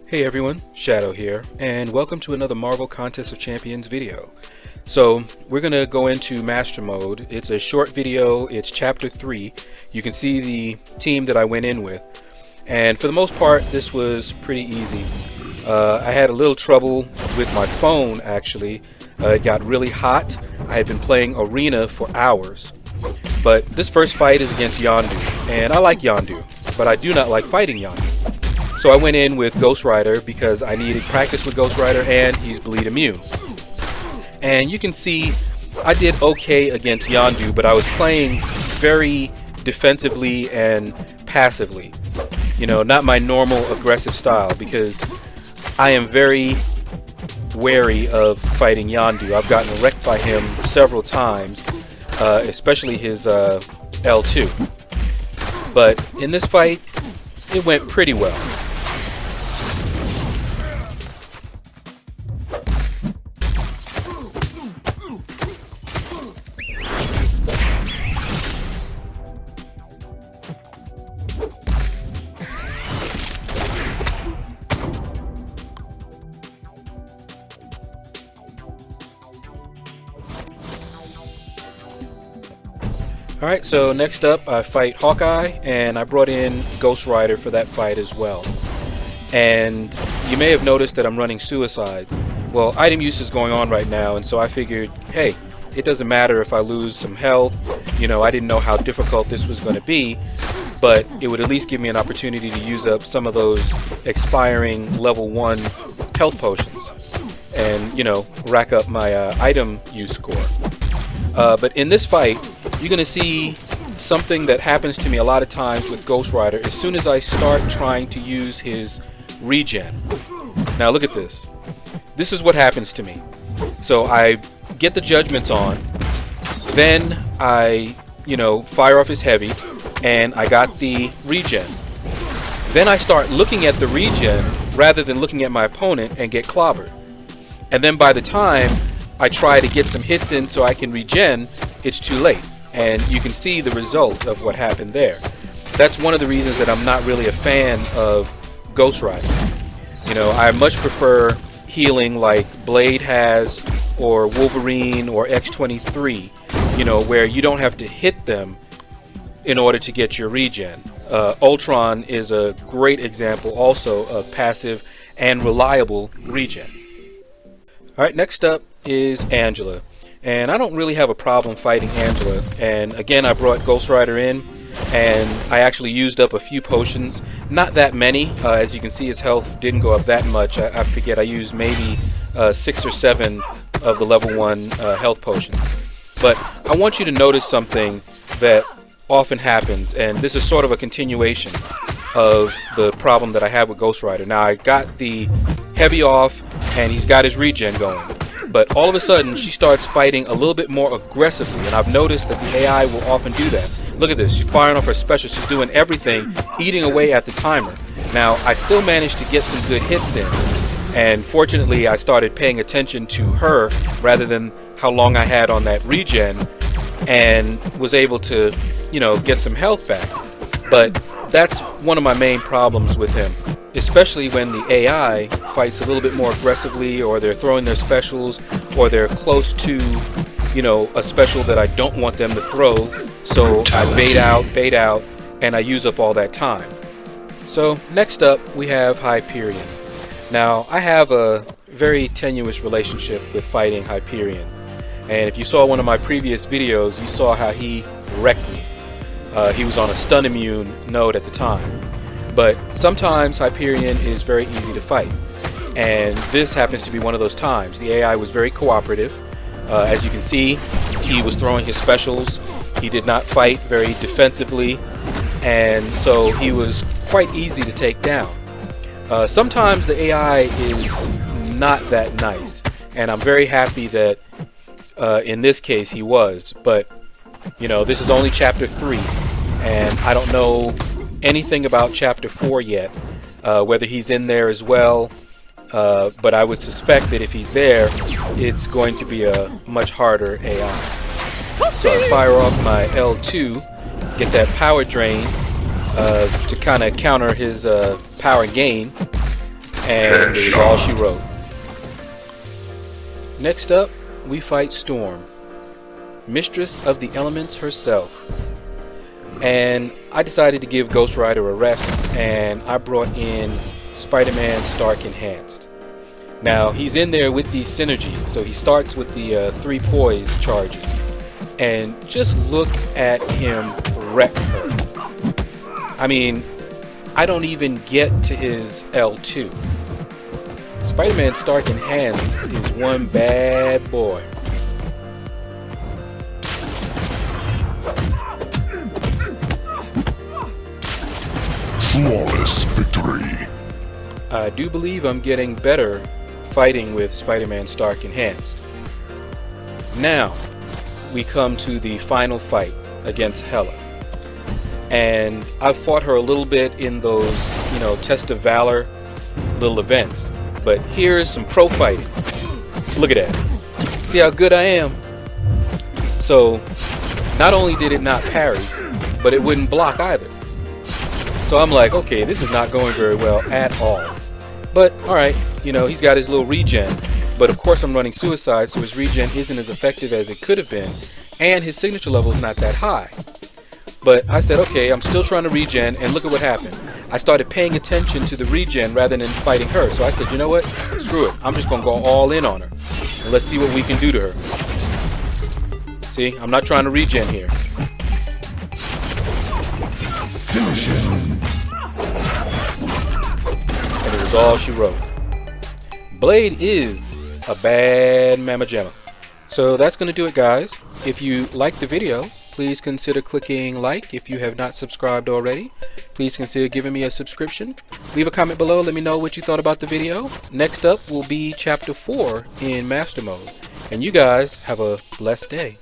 Hey everyone, Shaedow here, and welcome to another Marvel Contest of Champions video. So, we're going to go into Master Mode. It's a short video, it's Chapter 3. You can see the team that I went in with. And for the most part, this was pretty easy. I had a little trouble with my phone, actually. It got really hot. I had been playing Arena for hours. But this first fight is against Yondu, and I like Yondu, but I do not like fighting Yondu. So I went in with Ghost Rider because I needed practice with Ghost Rider and he's bleed immune. And you can see I did okay against Yondu, but I was playing very defensively and passively. You know, not my normal aggressive style because I am very wary of fighting Yondu. I've gotten wrecked by him several times, especially his L2. But in this fight, it went pretty well. Alright, so next up I fight Hawkeye, and I brought in Ghost Rider for that fight as well. And you may have noticed that I'm running suicides. Well, item use is going on right now, and so I figured, hey, it doesn't matter if I lose some health. You know, I didn't know how difficult this was going to be, but it would at least give me an opportunity to use up some of those expiring level 1 health potions and, you know, rack up my item use score. But in this fight, you're going to see something that happens to me a lot of times with Ghost Rider as soon as I start trying to use his regen. Now look at this. This is what happens to me. So I get the judgments on, then I, fire off his heavy, and I got the regen. Then I start looking at the regen rather than looking at my opponent and get clobbered. And then by the time I try to get some hits in so I can regen, it's too late. And you can see the result of what happened there. That's one of the reasons that I'm not really a fan of Ghost Rider. You know, I much prefer healing like Blade has, or Wolverine, or X-23, you know, where you don't have to hit them in order to get your regen. Ultron is a great example also of passive and reliable regen. Alright, next up is Angela. And I don't really have a problem fighting Angela. And again, I brought Ghost Rider in, and I actually used up a few potions. Not that many. As you can see, his health didn't go up that much. I forget, I used maybe 6 or 7 of the level 1 health potions. But I want you to notice something that often happens, and this is sort of a continuation of the problem that I have with Ghost Rider. Now, I got the heavy off, and he's got his regen going. But all of a sudden, she starts fighting a little bit more aggressively, and I've noticed that the AI will often do that. Look at this, she's firing off her special, she's doing everything, eating away at the timer. Now, I still managed to get some good hits in, and fortunately, I started paying attention to her rather than how long I had on that regen, and was able to, get some health back. But that's one of my main problems with him. Especially when the AI fights a little bit more aggressively, or they're throwing their specials, or they're close to, a special that I don't want them to throw. So I bait out, and I use up all that time. So next up, we have Hyperion. Now, I have a very tenuous relationship with fighting Hyperion. And if you saw one of my previous videos, you saw how he wrecked me. He was on a stun immune node at the time. But sometimes Hyperion is very easy to fight, and this happens to be one of those times. The AI was very cooperative. As you can see, he was throwing his specials. He did not fight very defensively, and so he was quite easy to take down. Sometimes the AI is not that nice, and I'm very happy that in this case he was. But, this is only Chapter 3, and I don't know anything about Chapter 4 yet, whether he's in there as well, but I would suspect that if he's there, it's going to be a much harder AI. So I fire off my L2, get that power drain to kind of counter his power gain, And it was all she wrote. Next up, we fight Storm, mistress of the elements herself. And I decided to give Ghost Rider a rest, and I brought in SpiderMan Stark Enhanced. Now, he's in there with these synergies, so he starts with the 3 poise charges. And just look at him wreck her. I mean, I don't even get to his L2. SpiderMan Stark Enhanced is one bad boy. Flawless victory. I do believe I'm getting better fighting with SpiderMan Stark Enhanced. Now, we come to the final fight against Hela. And I've fought her a little bit in those, Test of Valor little events. But here's some pro fighting. Look at that. See how good I am? So, not only did it not parry, but it wouldn't block either. So I'm like, okay, this is not going very well at all. But, alright, he's got his little regen. But of course I'm running Suicide, so his regen isn't as effective as it could have been. And his signature level is not that high. But I said, okay, I'm still trying to regen, and look at what happened. I started paying attention to the regen rather than fighting her. So I said, you know what? Screw it. I'm just going to go all in on her. And let's see what we can do to her. See, I'm not trying to regen here. And it was all she wrote. Blade is a bad mamma jamma. So that's going to do it, guys. If you liked the video, please consider clicking like. If you have not subscribed already, please consider giving me a subscription. Leave a comment below. Let me know what you thought about the video. Next up will be Chapter 4 in Master Mode. And you guys have a blessed day.